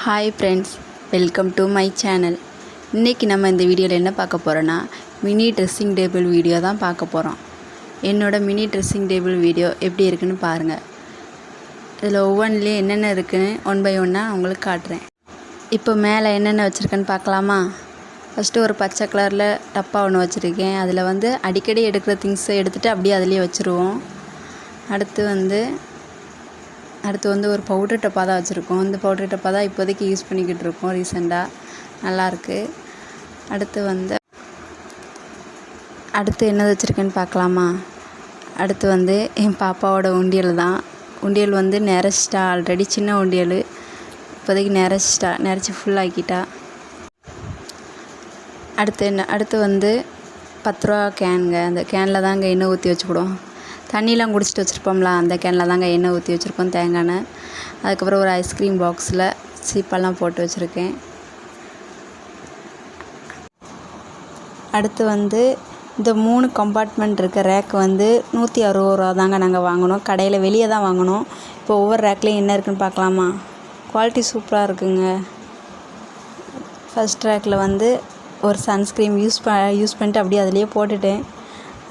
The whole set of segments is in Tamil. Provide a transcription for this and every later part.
Hi friends, welcome to my channel. இன்றைக்கி நம்ம இந்த வீடியோவில் என்ன பார்க்க போகிறோன்னா மினி ட்ரெஸ்ஸிங் டேபிள் வீடியோ தான் பார்க்க போகிறோம். என்னோடய மினி ட்ரெஸ்ஸிங் டேபிள் வீடியோ எப்படி இருக்குன்னு பாருங்கள். இதில் ஒவ்வொன்றுலேயும் என்னென்ன இருக்குதுன்னு ஒன் பை ஒன்னாக உங்களுக்கு காட்டுறேன். இப்போ மேலே என்னென்ன வச்சுருக்கேன்னு பார்க்கலாமா? ஃபஸ்ட்டு ஒரு பச்சை கலரில் டப்பா ஒன்று வச்சுருக்கேன். அதில் அடிக்கடி எடுக்கிற திங்ஸை எடுத்துகிட்டு அப்படியே அதிலே வச்சுருவோம். அடுத்து ஒரு பவுடர் டப்பா தான் வச்சுருக்கோம். இந்த பவுடர் டப்பா தான் இப்போதைக்கு யூஸ் பண்ணிக்கிட்டு இருக்கோம். ரீசெண்டாக நல்லாயிருக்கு. அடுத்து என்னது வச்சுருக்கேன்னு பார்க்கலாமா? அடுத்து என் பாப்பாவோட உண்டியல் தான். உண்டியல் நிறச்சிட்டா. ஆல்ரெடி சின்ன உண்டியல், இப்போதைக்கு நிறச்சி ஃபுல்லாக்கிட்டா. அடுத்து 10 ரூபா கேனுங்க. அந்த கேனில் தாங்க எண்ணெய் ஊற்றி வச்சுக்கிடுவோம். தண்ணியெலாம் குடிச்சிட்டு வச்சுருப்போம்ல, அந்த கேனில் தாங்க எண்ணெய் ஊற்றி வச்சுருக்கோம், தேங்காய் எண்ணெய். அதுக்கப்புறம் ஒரு ஐஸ்கிரீம் பாக்ஸில் சீப்பெல்லாம் போட்டு வச்சுருக்கேன். அடுத்து இந்த 3 கம்பார்ட்மெண்ட் இருக்க ரேக்கு 160 ரூபா தாங்க நாங்கள் வாங்கினோம். கடையில் வெளியே தான் வாங்கினோம். இப்போ ஒவ்வொரு ரேக்லேயும் என்ன இருக்குதுன்னு பார்க்கலாமா? குவாலிட்டி சூப்பராக இருக்குங்க. ஃபஸ்ட் ரேக்கில் ஒரு சன்ஸ்க்ரீம் யூஸ் பண்ணிட்டு அப்படியே அதிலேயே போட்டுட்டேன்.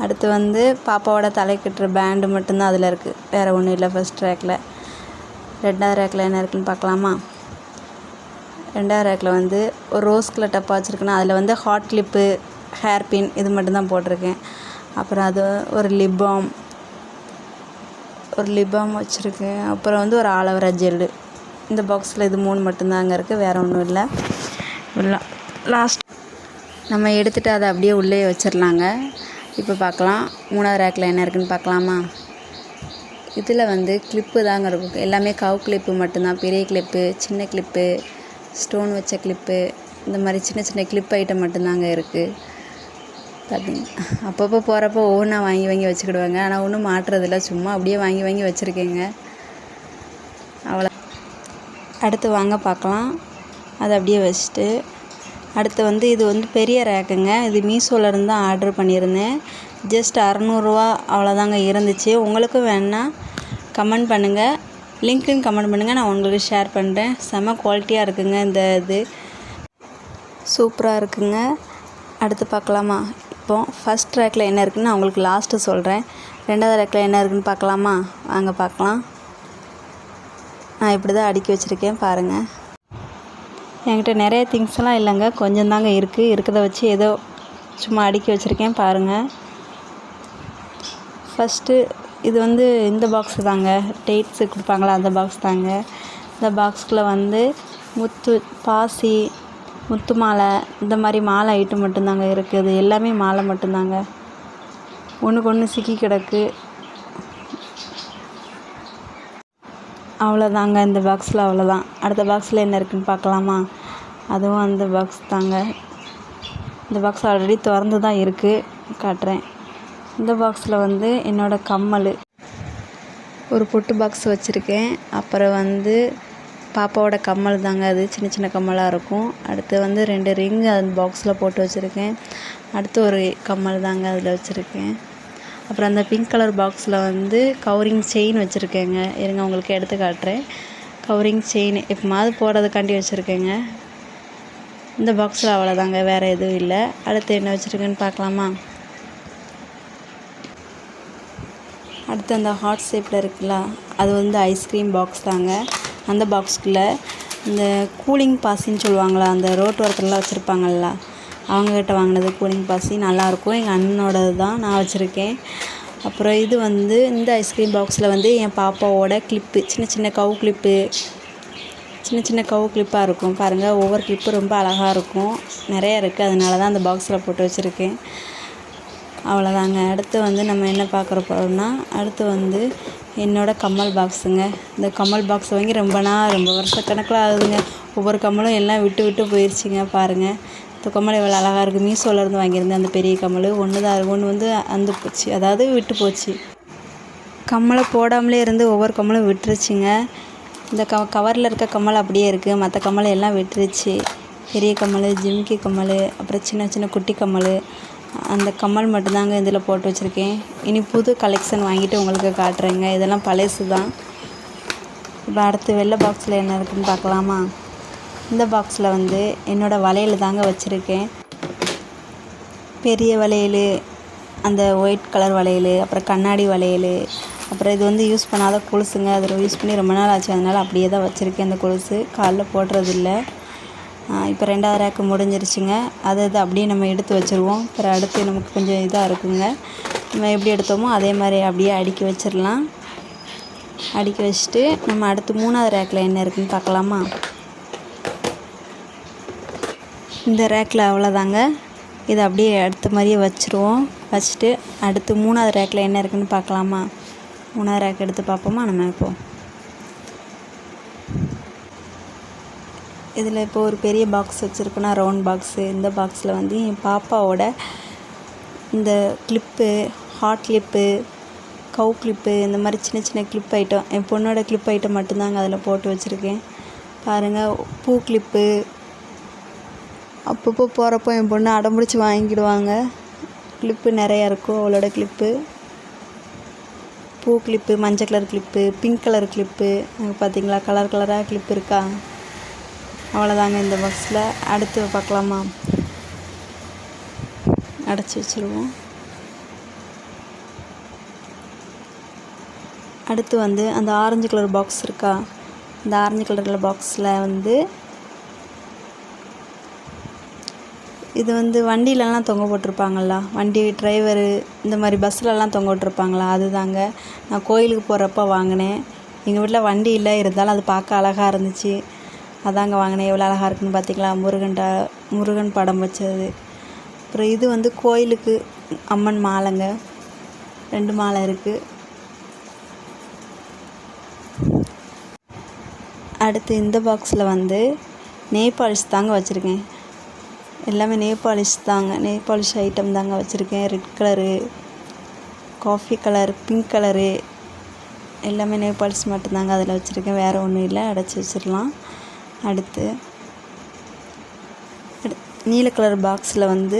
அடுத்து பாப்பாவோட தலை கட்டுற பேண்டு மட்டும்தான் அதில் இருக்குது, வேறு ஒன்றும் இல்லை ஃபஸ்ட் ரேக்கில். ரெண்டாவது ரேக்கில் என்ன இருக்குதுன்னு பார்க்கலாமா? ரெண்டாவது ரேக்கில் ஒரு ரோஸ் கலர் டப்பா வச்சுருக்கேன்னா அதில் ஹாட் கிளிப்பு, ஹேர் பின் இது மட்டும்தான் போட்டிருக்கேன். அப்புறம் அது ஒரு லிப்பாம் வச்சுருக்கேன். அப்புறம் ஒரு ஆலோவேரா ஜெல்லு. இந்த பாக்ஸில் இது 3 மட்டும்தாங்க இருக்குது, வேறு ஒன்றும் இல்லை. லாஸ்ட் நம்ம எடுத்துகிட்டு அதை அப்படியே உள்ளே வச்சிடலாங்க. இப்போ பார்க்கலாம், 3வது ரேக்கில் என்ன இருக்குதுன்னு பார்க்கலாமா? இதில் கிளிப்பு தாங்க இருக்கும். எல்லாமே கவ் கிளிப்பு மட்டும்தான். பெரிய கிளிப்பு, சின்ன கிளிப்பு, ஸ்டோன் வச்ச கிளிப்பு, இந்த மாதிரி சின்ன சின்ன கிளிப் ஐட்டம் மட்டும்தாங்க இருக்குது. பார்த்தீங்கன்னா அப்பப்போ போகிறப்போ ஒவ்வொன்றா வாங்கி வச்சுக்கிடுவாங்க. ஆனால் ஒன்றும் மாட்டுறதில்ல, சும்மா அப்படியே வாங்கி வச்சுருக்கேங்க. அவ்வளோ. அடுத்து வாங்க பார்க்கலாம். அதை அப்படியே வச்சுட்டு அடுத்து இது பெரிய ரேக்குங்க. இது மீஷோலேருந்து தான் ஆர்டர் பண்ணியிருந்தேன். ஜஸ்ட் 600 ரூபா அவ்வளோதாங்க இருந்துச்சு. உங்களுக்கும் வேணா கமெண்ட் பண்ணுங்கள், லிங்க்குன்னு கமெண்ட் பண்ணுங்கள், நான் உங்களுக்கு ஷேர் பண்ணுறேன். செம்ம குவாலிட்டியாக இருக்குங்க. இந்த இது சூப்பராக இருக்குங்க. அடுத்து பார்க்கலாமா? இப்போ ஃபஸ்ட் ரேக்கில் என்ன இருக்குதுன்னு நான் உங்களுக்கு லாஸ்ட்டு சொல்கிறேன். ரெண்டாவது ரேக்கில் என்ன இருக்குதுன்னு பார்க்கலாமா? வாங்க பார்க்கலாம். நான் இப்படி தான் அடுக்கி வச்சுருக்கேன் பாருங்கள். என்கிட்ட நிறைய திங்ஸ்லாம் இல்லைங்க, கொஞ்சம் தாங்க இருக்குது. இருக்கிறத வச்சு ஏதோ சும்மா அடுக்கி வச்சுருக்கேன் பாருங்கள். ஃபஸ்ட்டு இது இந்த பாக்ஸு தாங்க, டேட்ஸு கொடுப்பாங்களா அந்த பாக்ஸ் தாங்க. இந்த பாக்ஸில் முத்து பாசி, முத்து மாலை, இந்த மாதிரி மாலை ஐட்டம் மட்டும்தாங்க இருக்குது. எல்லாமே மாலை மட்டும்தாங்க. ஒன்றுக்கு ஒன்று சிக்கி கிடக்கு. அவ்வளோதாங்க இந்த பாக்ஸில், அவ்வளோதான். அடுத்த பாக்ஸில் என்ன இருக்குதுன்னு பார்க்கலாமா? அதுவும் அந்த பாக்ஸ் தாங்க. இந்த பாக்ஸ் ஆல்ரெடி திறந்து தான் இருக்குது, காட்டுறேன். இந்த பாக்ஸில் என்னோடய கம்மல், ஒரு பொட்டு பாக்ஸ் வச்சுருக்கேன். அப்புறம் பாப்பாவோட கம்மல் தாங்க, அது சின்ன சின்ன கம்மலாக இருக்கும். அடுத்து 2 ரிங் அந்த பாக்ஸில் போட்டு வச்சுருக்கேன். அடுத்து ஒரு கம்மல் தாங்க அதில் வச்சுருக்கேன். அப்புறம் அந்த பிங்க் கலர் பாக்ஸில் கவரிங் செயின் வச்சுருக்கேங்க. இருங்க உங்களுக்கு எடுத்து காட்டுறேன். கவரிங் செயின் எப்போமாவது போடுறதுக்காண்டி வச்சுருக்கேங்க. இந்த பாக்ஸில் அவ்வளோதாங்க, வேறு எதுவும் இல்லை. அடுத்து என்ன வச்சுருக்கேன்னு பார்க்கலாமா? அடுத்து அந்த ஹார்ட் ஷேப்பில் இருக்குல்ல, அது ஐஸ்கிரீம் பாக்ஸ் தாங்க. அந்த பாக்ஸுக்குள்ளே இந்த கூலிங் பாசின்னு சொல்லுவாங்களா, அந்த ரோட்டு ஓரத்துலலாம் வச்சுருப்பாங்கள்ல, அவங்கக்கிட்ட வாங்கினது கூலிங் பாசி, நல்லாயிருக்கும். எங்கள் அண்ணனோடது தான் நான் வச்சுருக்கேன். அப்புறம் இது இந்த ஐஸ்கிரீம் பாக்ஸில் என் பாப்பாவோட கிளிப்பு, சின்ன சின்ன கவு கிளிப்பாக இருக்கும் பாருங்கள். ஒவ்வொரு கிளிப்பு ரொம்ப அழகாக இருக்கும், நிறையா இருக்குது. அதனால தான் அந்த பாக்ஸில் போட்டு வச்சுருக்கேன். அவ்வளோதாங்க. அடுத்து நம்ம என்ன பார்க்குற போகிறோம்னா, அடுத்து என்னோடய கம்மல் பாக்ஸுங்க. இந்த கம்மல் பாக்ஸ் வாங்கி ரொம்ப வருஷக்கணக்கில் ஆகுதுங்க. ஒவ்வொரு கம்மலும் எல்லாம் விட்டு போயிடுச்சிங்க பாருங்கள். இந்த கம்மல் எவ்வளோ அழகாக இருக்குது. மீஷோலேருந்து வாங்கியிருந்தேன் அந்த பெரிய கம்மல். ஒன்று அந்த போச்சு, அதாவது விட்டு போச்சு. கம்மலை போடாமலே இருந்து ஒவ்வொரு கம்மலும் விட்டுருச்சுங்க. இந்த கவரில் இருக்க கம்மல் அப்படியே இருக்குது, மற்ற கம்மல் எல்லாம் விட்டுருச்சு. பெரிய கம்மல், ஜிம்கி கம்மல், அப்புறம் சின்ன சின்ன குட்டி கம்மல், அந்த கம்மல் மட்டும்தாங்க இதில் போட்டு வச்சுருக்கேன். இனி புது கலெக்ஷன் வாங்கிட்டு உங்களுக்கு காட்டுறேங்க. இதெல்லாம் பழசு தான். இப்போ அடுத்து வெள்ளை பாக்ஸில் என்ன இருக்குதுன்னு பார்க்கலாமா? இந்த பாக்ஸில் வந்து என்னோடய வளையல் தாங்க வச்சுருக்கேன். பெரிய வளையல், அந்த ஒயிட் கலர் வளையல், அப்புறம் கண்ணாடி வளையல், அப்புறம் இது வந்து யூஸ் பண்ணாத கொலுசுங்க. அதில் யூஸ் பண்ணி ரொம்ப நாள் ஆச்சு, அதனால் அப்படியே தான் வச்சுருக்கேன். அந்த கொலுசு காலில் போடுறதில்ல. இப்போ 2வது ரேக்கு முடிஞ்சிருச்சுங்க. அது அப்படியே நம்ம எடுத்து வச்சுருவோம். அப்புறம் அடுத்து நமக்கு கொஞ்சம் இதாக இருக்குங்க. நம்ம எப்படி எடுத்தோமோ அதே மாதிரி அப்படியே அடுக்கி வச்சிடலாம். அடுக்கி வச்சுட்டு நம்ம அடுத்து 3வது ரேக்கில் என்ன இருக்குதுன்னு பார்க்கலாமா? இந்த ரேக்கில் அவ்வளோதாங்க. இதை அப்படியே அடுத்த மாதிரியே வச்சுருவோம். வச்சுட்டு அடுத்து 3வது ரேக்கில் என்ன இருக்குதுன்னு பார்க்கலாமா? 3வது ரேக் எடுத்து பார்ப்போமா நம்ம இப்போது? இதில் இப்போ ஒரு பெரிய பாக்ஸ் வச்சுருக்கோன்னா, ரவுண்ட் பாக்ஸு. இந்த பாக்ஸில் வந்து என் பாப்பாவோட இந்த கிளிப்பு, ஹாட் கிளிப்பு, கவு கிளிப்பு, இந்த மாதிரி சின்ன சின்ன கிளிப் ஐட்டம், என் பொண்ணோட கிளிப் ஐட்டம் மட்டும்தாங்க அதில் போட்டு வச்சுருக்கேன். பாருங்கள், பூ கிளிப்பு. அப்பப்போ போகிறப்போ என் பொண்ணு அடம்பிடிச்சி வாங்கிடுவாங்க. கிளிப்பு நிறையா இருக்கும் அவளோட கிளிப்பு. பூ கிளிப்பு, மஞ்சள் colour clip, pink colour clip. பார்த்தீங்களா, கலர் கலராக கிளிப் இருக்கா? அவ்வளோதாங்க இந்த பாக்ஸில். அடுத்து பார்க்கலாமா? அடைச்சி வச்சுருவோம். அடுத்து வந்து அந்த ஆரஞ்சு கலர் பாக்ஸ் இருக்கா? இந்த ஆரஞ்சு கலரில் பாக்ஸில் வந்து இது வந்து வண்டியிலலாம் தொங்க போட்டிருப்பாங்களா, வண்டி டிரைவரு இந்த மாதிரி பஸ்ஸிலலாம் தொங்க விட்ருப்பாங்களா, அதுதாங்க. நான் கோயிலுக்கு போகிறப்ப வாங்கினேன். எங்கள் வீட்டில் வண்டி இல்லை, இருந்தாலும் அது பார்க்க அழகாக இருந்துச்சு, அதாங்க வாங்கினேன். எவ்வளோ அழகாக இருக்குன்னு பார்த்தீங்களா? முருகன் படம் வச்சது. அப்புறம் இது வந்து கோயிலுக்கு அம்மன் மாலைங்க. 2 மாலை இருக்குது. அடுத்து இந்த பாக்ஸில் வந்து நெய் பாலிஷ் தாங்க வச்சுருக்கேன். எல்லாமே நெய் பாலிஷ் தாங்க, நெய் பாலிஷ் ஐட்டம் தாங்க வச்சுருக்கேன். Red colour, coffee colour, pink colour, எல்லாமே நெய் பாலிஷ் மட்டும்தாங்க அதில் வச்சுருக்கேன். வேறு ஒன்றும் இல்லை. அடைச்சி வச்சிடலாம். அடுத்து நீல கலர் பாக்ஸில் வந்து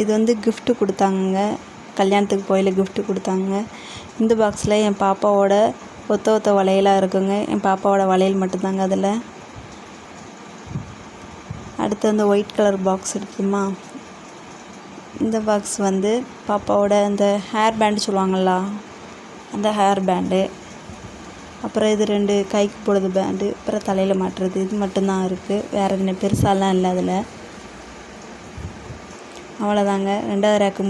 இது வந்து கிஃப்ட்டு கொடுத்தாங்க, கல்யாணத்துக்கு போயில் கிஃப்ட்டு கொடுத்தாங்க. இந்த பாக்ஸில் என் பாப்பாவோட ஒத்த வளையலாக இருக்குங்க. என் பாப்பாவோட வளையல் மட்டும்தாங்க அதில். அடுத்து அந்த ஒயிட் கலர் பாக்ஸ் இருக்குமா, இந்த பாக்ஸ் வந்து பாப்பாவோட அந்த ஹேர் பேண்டு சொல்லுவாங்களா, அந்த ஹேர் பேண்டு. அப்புறம் இது 2 கைக்கு போடுறது பேண்டு, அப்புறம் தலையில் மாட்டுறது, இது மட்டும்தான் இருக்குது. வேறு என்ன பெருசாலாம் இல்லை அதில். அவ்வளோதாங்க. 2வது ரேக்கு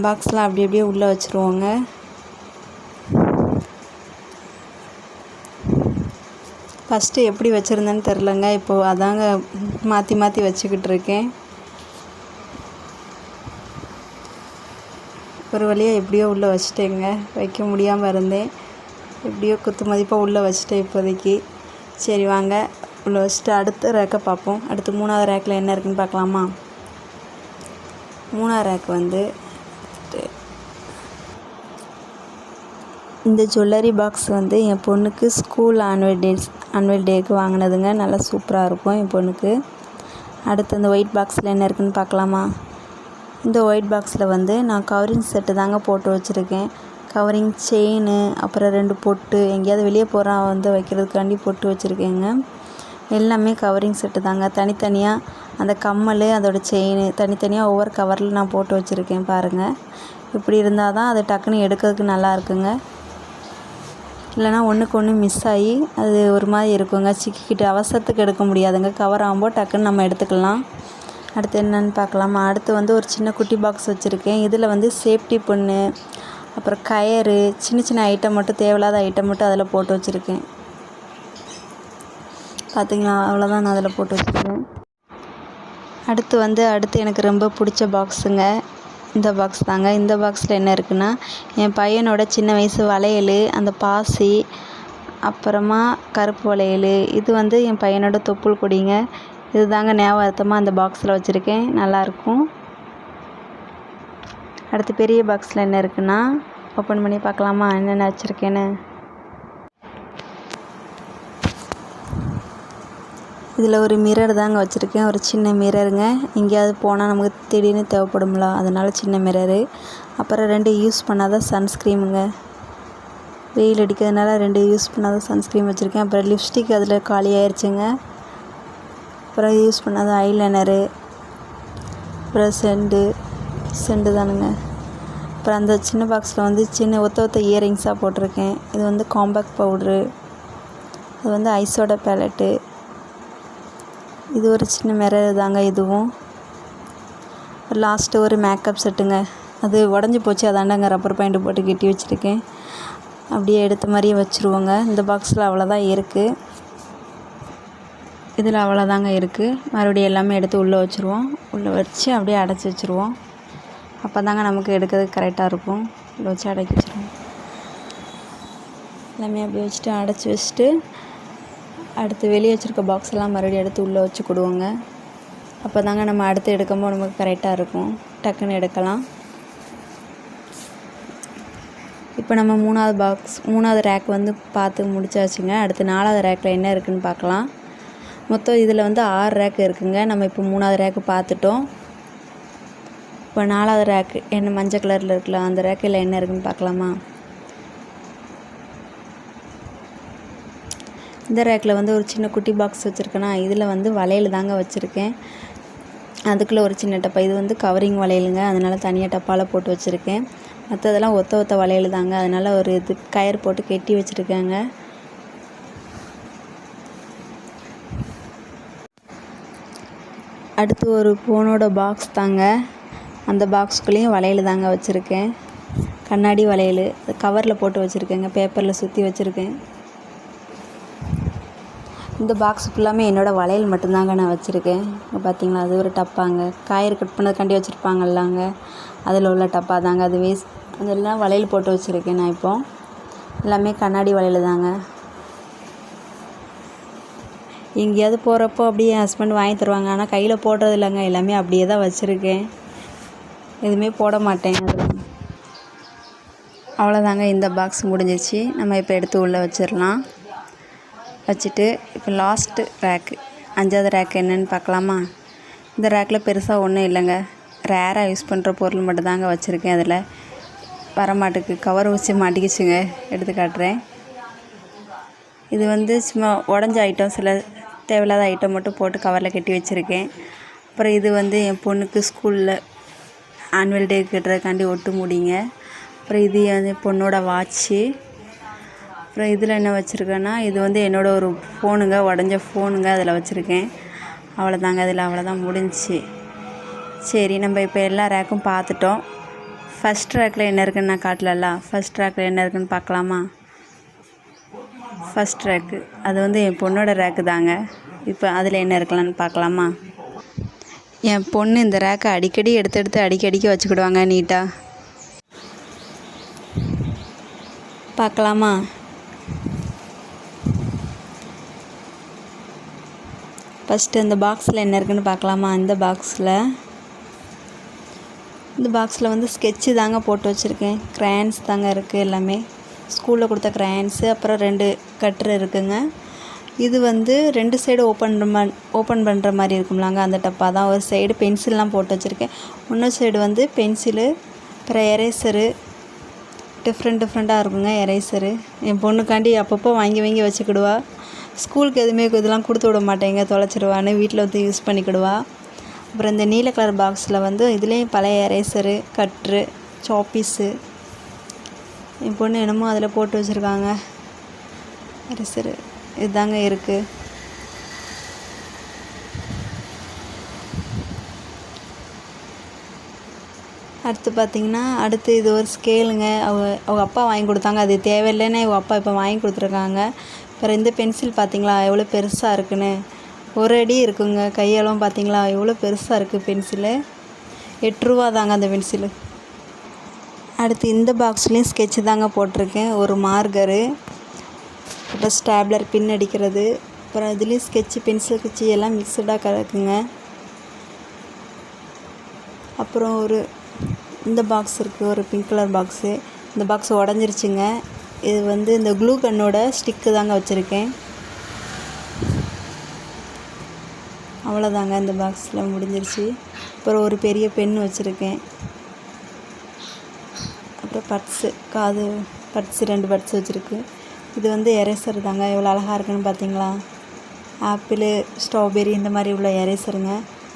பாக்ஸ்லாம் அப்படி அப்படியே உள்ளே வச்சுருவோங்க. ஃபஸ்ட்டு எப்படி வச்சுருந்தேன்னு தெரிலங்க. இப்போது அதாங்க மாற்றி மாற்றி வச்சுக்கிட்டு இருக்கேன். ஒரு வழியாக எப்படியோ உள்ளே வச்சுட்டேங்க. வைக்க முடியாமல் இருந்தேன். எப்படியோ குத்து மதிப்பாக உள்ளே வச்சுட்டேன் இப்போதைக்கு. சரி வாங்க உள்ளே வச்சுட்டு அடுத்த ரேக்கை பார்ப்போம். அடுத்து 3வது ரேக்கில் என்ன இருக்குதுன்னு பார்க்கலாமா? 3வது ரேக் வந்து இந்த ஜுவல்லரி பாக்ஸ் வந்து என் பொண்ணுக்கு ஸ்கூல் ஆனுவல் டேக்கு வாங்கினதுங்க. நல்லா சூப்பராக இருக்கும் என் பொண்ணுக்கு. அடுத்து அந்த ஒயிட் பாக்ஸில் என்ன இருக்குதுன்னு பார்க்கலாமா? இந்த ஒயிட் பாக்ஸில் வந்து நான் கவரிங் செட்டு தாங்க போட்டு வச்சுருக்கேன். கவரிங், செயின், அப்புறம் 2 பொட்டு, எங்கேயாவது வெளியே போகிறா வந்து வைக்கிறதுக்காண்டி பொட்டு வச்சுருக்கேங்க. எல்லாமே கவரிங் செட்டு தாங்க. தனித்தனியாக அந்த கம்மல், அதோட செயின் தனித்தனியாக ஒவ்வொரு கவரில் நான் போட்டு வச்சுருக்கேன். பாருங்கள், இப்படி இருந்தால் தான் அது டக்குன்னு எடுக்கிறதுக்கு நல்லா இருக்குங்க. இல்லைனா ஒன்றுக்கு ஒன்று மிஸ் ஆகி அது ஒரு மாதிரி இருக்குங்க, சிக்கிக்கிட்டு அவசரத்துக்கு எடுக்க முடியாதுங்க. கவர் ஆகும்போது டக்குன்னு நம்ம எடுத்துக்கலாம். அடுத்து என்னென்னு பார்க்கலாமா? அடுத்து வந்து ஒரு சின்ன குட்டி பாக்ஸ் வச்சுருக்கேன். இதில் வந்து சேஃப்டி பின்னு, அப்புறம் கயறு, சின்ன சின்ன ஐட்டம் மட்டும், தேவையில்லாத ஐட்டம் மட்டும் அதில் போட்டு வச்சுருக்கேன். பார்த்தீங்களா, அவ்வளோதான் நான் அதில் போட்டு வச்சுருக்கேன். அடுத்து எனக்கு ரொம்ப பிடிச்ச பாக்ஸுங்க இந்த பாக்ஸ் தாங்க. இந்த பாக்ஸில் என்ன இருக்குன்னா, என் பையனோட சின்ன வயசு வளையல், அந்த பாசி, அப்புறமா கருப்பு வளையல், இது வந்து என் பையனோட தொப்புள் கொடிங்க. இது தாங்க ஞாபகார்த்தமாக அந்த பாக்ஸில் வச்சுருக்கேன். நல்லாயிருக்கும். அடுத்து பெரிய பாக்ஸில் என்ன இருக்குன்னா, ஓப்பன் பண்ணி பார்க்கலாமா என்னென்ன வச்சுருக்கேன்னு? இதில் ஒரு மிரர் தாங்க வச்சுருக்கேன். ஒரு சின்ன மிரருங்க. எங்கேயாவது போனால் நமக்கு திடீர்னு தேவைப்படும்ல, அதனால் சின்ன மிரரு. அப்புறம் 2 யூஸ் பண்ணாத சன்ஸ்க்ரீமுங்க. வெயில் அடிக்கிறதுனால 2 யூஸ் பண்ணாத சன்ஸ்க்ரீம் வச்சுருக்கேன். அப்புறம் லிப்ஸ்டிக் அதில் காலி ஆயிடுச்சுங்க. அப்புறம் யூஸ் பண்ணாத ஐலைனரு, அப்புறம் செண்டு தானுங்க. அப்புறம் அந்த சின்ன பாக்ஸில் வந்து சின்ன ஒத்த இயரிங்ஸாக போட்டிருக்கேன். இது வந்து காம்பேக்ட் பவுட்ரு, இது வந்து ஐஸோட பேலட்டு, இது ஒரு சின்ன மிரர் தாங்க. இதுவும் லாஸ்ட்டு ஒரு மேக்கப் செட்டுங்க. அது உடஞ்சி போச்சு, அதாண்டாங்க ரப்பர் பாயிண்ட் போட்டு கட்டி வச்சுருக்கேன். அப்படியே எடுத்த மாதிரியே வச்சுருவோங்க. இந்த பாக்ஸில் அவ்வளோதான் இருக்குது, இதில் அவ்வளோதாங்க இருக்குது. மறுபடியும் எல்லாமே எடுத்து உள்ளே வச்சுருவோம். உள்ளே வச்சு அப்படியே அடைச்சி வச்சுருவோம். அப்போ தாங்க நமக்கு எடுக்கிறதுக்கு கரெக்டாக இருக்கும். உள்ளே வச்சு அடக்கி வச்சுருவோம். எல்லாமே அப்படியே வச்சுட்டு அடைச்சி வச்சுட்டு அடுத்து வெளியே வச்சுருக்க பாக்ஸ் எல்லாம் மறுபடியும் எடுத்து உள்ளே வச்சுக்கிடுவோங்க. அப்போ தாங்க நம்ம அடுத்து எடுக்கும்போது நமக்கு கரெக்டாக இருக்கும், டக்குன்னு எடுக்கலாம். இப்போ நம்ம மூணாவது ரேக் வந்து பார்த்து முடிச்சாச்சுங்க. அடுத்து 4வது ரேக்கில் என்ன இருக்குதுன்னு பார்க்கலாம். மொத்தம் இதில் வந்து 6 ரேக்கு இருக்குதுங்க. நம்ம இப்போ 3வது ரேக்கு பார்த்துட்டோம். இப்போ 4வது ரேக்கு என்ன மஞ்சள் கலரில் இருக்குல்ல, அந்த ரேக்கில் என்ன இருக்குதுன்னு பார்க்கலாமா? இந்த ரேக்கில் வந்து ஒரு சின்ன குட்டி பாக்ஸ் வச்சுருக்கேன்னா, இதில் வந்து வளையல் தாங்க வச்சுருக்கேன். அதுக்குள்ளே ஒரு சின்ன டப்பா, இது வந்து கவரிங் வளையலுங்க, அதனால் தனியாக டப்பாவில் போட்டு வச்சுருக்கேன். மற்றதெல்லாம் ஒத்த வளையல் தாங்க, அதனால் ஒரு இது கயிறு போட்டு கட்டி வச்சுருக்கேங்க. அடுத்து ஒரு ஃபோனோட பாக்ஸ் தாங்க. அந்த பாக்ஸுக்குள்ளேயும் வளையல் தாங்க வச்சுருக்கேன், கண்ணாடி வளையல். கவரில் போட்டு வச்சுருக்கேங்க, பேப்பரில் சுற்றி வச்சுருக்கேன். இந்த பாக்ஸ் ஃபுல்லாமே என்னோடய வளையல் மட்டும்தாங்க நான் வச்சுருக்கேன். பார்த்தீங்களா, அது ஒரு டப்பாங்க, காயர் கட் பண்ணதுக்காண்டி வச்சுருப்பாங்கல்லாங்க, அதில் உள்ள டப்பா தாங்க. அது அதெல்லாம் வளையல் போட்டு வச்சுருக்கேன் நான். இப்போ எல்லாமே கண்ணாடி வளையல் தாங்க. எங்கேயாவது போகிறப்போ அப்படியே என் ஹஸ்பண்ட் வாங்கி தருவாங்க, ஆனால் கையில் போடுறது இல்லைங்க, எல்லாமே அப்படியே தான் வச்சுருக்கேன், எதுவுமே போட மாட்டேன். அவ்வளோதாங்க, இந்த பாக்ஸ் முடிஞ்சிச்சு. நம்ம இப்போ எடுத்து உள்ளே வச்சிடலாம். வச்சுட்டு இப்போ லாஸ்ட்டு ரேக்கு 5வது ரேக்கு என்னென்னு பார்க்கலாமா? இந்த ரேக்கில் பெருசாக ஒன்றும் இல்லைங்க, ரேராக யூஸ் பண்ணுற பொருள் மட்டும்தாங்க வச்சுருக்கேன். அதில் வரமாட்டுக்கு கவர் வச்சு மாட்டிக்கிச்சுங்க, எடுத்து காட்டுறேன். இது வந்து சும்மா உடஞ்ச ஐட்டம், சில தேவையில்லாத ஐட்டம் மட்டும் போட்டு கவரில் கட்டி வச்சுருக்கேன். அப்புறம் இது வந்து என் பொண்ணுக்கு ஸ்கூலில் ஆனுவல் டே கட்டுறதுக்காண்டி ஒட்டு முடிங்க. அப்புறம் இது என் பொண்ணோட வாட்ச்சு. அப்புறம் இதில் என்ன வச்சுருக்கேன்னா, இது வந்து என்னோடய ஒரு ஃபோனுங்க, உடஞ்ச ஃபோனுங்க, அதில் வச்சுருக்கேன். அவ்வளோதாங்க, அதில் அவ்வளோதான் முடிஞ்சிச்சு. சரி, நம்ம இப்போ எல்லா ரேக்கும் பார்த்துட்டோம். ஃபஸ்ட் ரேக்கில் என்ன இருக்குதுன்னு நான் காட்டலல்ல, ஃபஸ்ட் ரேக்கில் என்ன இருக்குதுன்னு பார்க்கலாமா? ஃபஸ்ட் ரேக்கு அது வந்து என் பொண்ணோட ரேக்கு தாங்க. இப்போ அதில் என்ன இருக்கலான்னு பார்க்கலாமா? என் பொண்ணு இந்த ரேக்கை அடிக்கடி எடுத்து அடிக்கடிக்கு வச்சுக்கிடுவாங்க நீட்டாக. பார்க்கலாமா? ஃபஸ்ட்டு இந்த பாக்ஸில் என்ன இருக்குதுன்னு பார்க்கலாமா? இந்த பாக்ஸில் வந்து ஸ்கெட்சு தாங்க போட்டு வச்சுருக்கேன், க்ரையான்ஸ் தாங்க இருக்குது எல்லாமே, ஸ்கூலில் கொடுத்த க்ரையான்ஸு. அப்புறம் 2 கட்ரு இருக்குதுங்க. இது வந்து 2 சைடு ஓப்பன் பண்ணுற மாதிரி இருக்கும்லாங்க, அந்த டப்பா தான். ஒரு சைடு பென்சில்லாம் போட்டு வச்சுருக்கேன், இன்னொரு சைடு வந்து பென்சிலு, அப்புறம் எரேசரு, டிஃப்ரெண்ட்டாக இருக்குங்க எரேசரு. என் பொண்ணுக்காண்டி அப்பப்போ வாங்கி வச்சுக்கிடுவா. ஸ்கூலுக்கு எதுவுமே இதெல்லாம் கொடுத்து விட மாட்டேங்க, தொலைச்சிடுவான்னு, வீட்டில் வந்து யூஸ் பண்ணிக்கிடுவா. அப்புறம் இந்த நீல கலர் பாக்ஸில் வந்து இதுலேயும் பழைய எரேசரு, கட்ரு, சாப்பீஸு, என் பொண்ணு என்னமோ அதில் போட்டு வச்சுருக்காங்க எரேசரு. இதுதாங்க இருக்குது. அடுத்து பார்த்திங்கன்னா, இது ஒரு ஸ்கேலுங்க, அவங்க அப்பா வாங்கி கொடுத்தாங்க, அது தேவையில்லைன்னு அவங்க அப்பா இப்போ வாங்கி கொடுத்துருக்காங்க. அப்புறம் இந்த பென்சில் பார்த்திங்களா எவ்வளோ பெருசாக இருக்குன்னு, 1 அடி இருக்குங்க, கையளவும் பார்த்திங்களா எவ்வளோ பெருசாக இருக்குது பென்சிலு. 8 ரூபா தாங்க அந்த பென்சிலு. அடுத்து இந்த பாக்ஸ்லேயும் ஸ்கெட்சு தாங்க போட்டிருக்கேன், ஒரு மார்கரு, அப்புறம் ஸ்டாப்லர் பின் அடிக்கிறது, அப்புறம் இதுலேயும் ஸ்கெட்சு, பென்சில் ஸ்கெட்சு எல்லாம் மிக்சடாக கிடக்குங்க. அப்புறம் இந்த பாக்ஸ் இருக்குது, ஒரு பிங்க் கலர் பாக்ஸு. இந்த பாக்ஸ் உடஞ்சிருச்சுங்க. இது வந்து இந்த க்ளூ கன்னோட ஸ்டிக்கு தாங்க வச்சுருக்கேன். அவ்வளோதாங்க, இந்த பாக்ஸில் முடிஞ்சிருச்சு. அப்புறம் ஒரு பெரிய பென் வச்சுருக்கேன். அப்புறம் பட்ஸு, பட்ஸு 2 பட்ஸு வச்சுருக்கு. இது வந்து எரேசர் தாங்க, எவ்வளோ அழகாக இருக்குன்னு பார்த்தீங்களா? ஆப்பிள், ஸ்ட்ராபெரி இந்த மாதிரி உள்ள எரேசருங்க.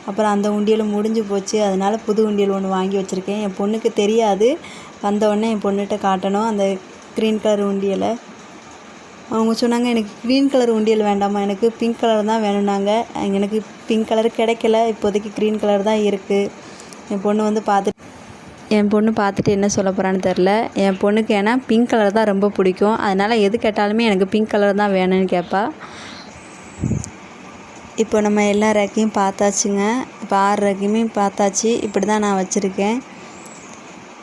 அப்புறம் அந்த உண்டியல் முடிஞ்சு போச்சு. அதனால் புது உண்டியல் ஒன்று வாங்கி வச்சுருக்கேன். என் பொண்ணுக்கு தெரியாது. வந்தவுடனே என் பொண்ணுகிட்ட காட்டணும் அந்த க்ரீன் கலர் உண்டியலை. அவங்க சொன்னாங்க, எனக்கு க்ரீன் கலர் உண்டியல் வேண்டாமா, எனக்கு பிங்க் கலர் தான் வேணும்னாங்க. எனக்கு பிங்க் கலர் கிடைக்கல. இப்போதைக்கு க்ரீன் கலர் தான் இருக்குது. என் பொண்ணு பார்த்துட்டு என்ன சொல்ல போகிறான்னு தெரில. என் பொண்ணுக்கு ஏன்னா பிங்க் கலர் தான் ரொம்ப பிடிக்கும். அதனால் எது கேட்டாலுமே எனக்கு பிங்க் கலர் தான் வேணும்னு கேட்பா. இப்போ நம்ம எல்லா ரேக்கையும் பார்த்தாச்சுங்க. இப்போ 6 ரேக்கையுமே பார்த்தாச்சு. இப்படி தான் நான் வச்சுருக்கேன்.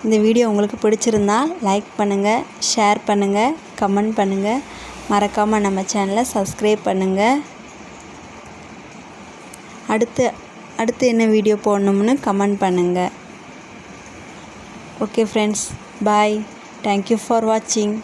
இந்த வீடியோ உங்களுக்கு பிடிச்சிருந்தா லைக் பண்ணுங்கள், ஷேர் பண்ணுங்கள், கமெண்ட் பண்ணுங்கள். மறக்காமல் நம்ம சேனலை சப்ஸ்கிரைப் பண்ணுங்கள். அடுத்து என்ன வீடியோ போடணும்னு கமெண்ட் பண்ணுங்கள். Okay friends, bye. Thank you for வாட்சிங்.